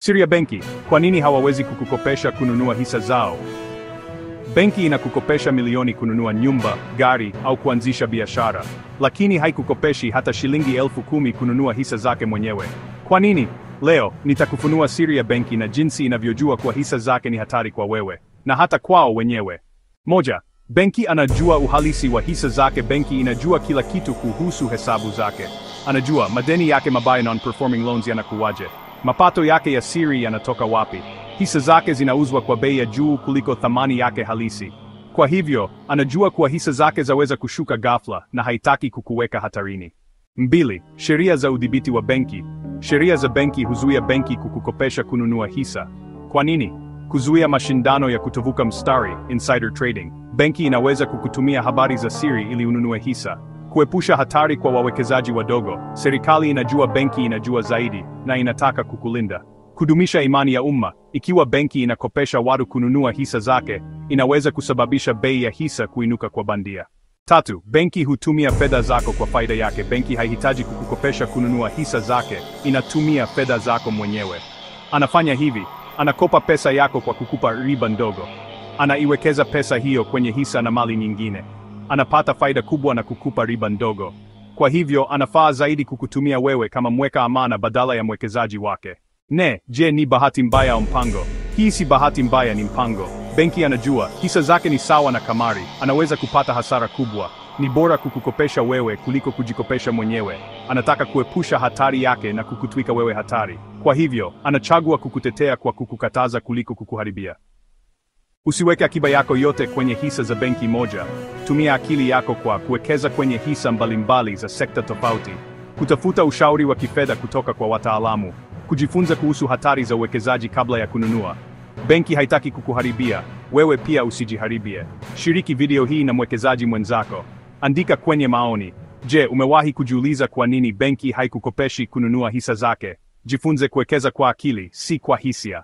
Siri ya benki: kwa nini hawawezi kukukopesha kununua hisa zao? Benki inakukopesha milioni kununua nyumba, gari au kuanzisha biashara, lakini haikukopeshi hata shilingi 10,000 kununua hisa zake mwenyewe. Kwa nini? Leo nitakufunua siri ya benki na jinsi inavyojua kuwa hisa zake ni hatari kwa wewe na hata kwao wenyewe. Moja, benki anajua uhalisi wa hisa zake. Benki inajua kila kitu kuhusu hesabu zake. Anajua madeni yake mabaya, non-performing loans, yanakuwaje, mapato yake ya siri yanatoka wapi, hisa zake zinauzwa kwa bei ya juu kuliko thamani yake halisi. Kwa hivyo, anajua kuwa hisa zake zaweza kushuka ghafla na haitaki kukuweka hatarini. Mbili, sheria za udhibiti wa benki. Sheria za benki huzuia benki kukukopesha kununua hisa. Kwa nini? Kuzuia mashindano ya kutovuka mstari, insider trading. Benki inaweza kukutumia habari za siri ili ununue hisa. Kuepusha hatari kwa wawekezaji wadogo. Serikali inajua benki inajua zaidi na inataka kukulinda. Kudumisha imani ya umma. Ikiwa benki inakopesha watu kununua hisa zake, inaweza kusababisha bei ya hisa kuinuka kwa bandia. Tatu, benki hutumia fedha zako kwa faida yake. Benki haihitaji kukukopesha kununua hisa zake, inatumia fedha zako mwenyewe. Anafanya hivi: anakopa pesa yako kwa kukupa riba ndogo. Anaiwekeza pesa hiyo kwenye hisa na mali nyingine. Anapata faida kubwa na kukupa riba ndogo. Kwa hivyo, anafaa zaidi kukutumia wewe kama mweka amana badala ya mwekezaji wake. Ne, je, ni bahati mbaya au mpango? Hii si bahati mbaya, ni mpango. Benki anajua hisa zake ni sawa na kamari, anaweza kupata hasara kubwa. Ni bora kukukopesha wewe kuliko kujikopesha mwenyewe. Anataka kuepusha hatari yake na kukutwika wewe hatari. Kwa hivyo, anachagua kukutetea kwa kukukataza kuliko kukuharibia. Usiweke akiba yako yote kwenye hisa za benki moja. Tumia akili yako kwa kuwekeza kwenye hisa mbalimbali za sekta tofauti. Kutafuta ushauri wa kifedha kutoka kwa wataalamu. Kujifunza kuhusu hatari za uwekezaji kabla ya kununua. Benki haitaki kukuharibia, wewe pia usijiharibie. Shiriki video hii na mwekezaji mwenzako. Andika kwenye maoni: je, umewahi kujiuliza kwa nini benki haikukopeshi kununua hisa zake? Jifunze kuwekeza kwa akili, si kwa hisia.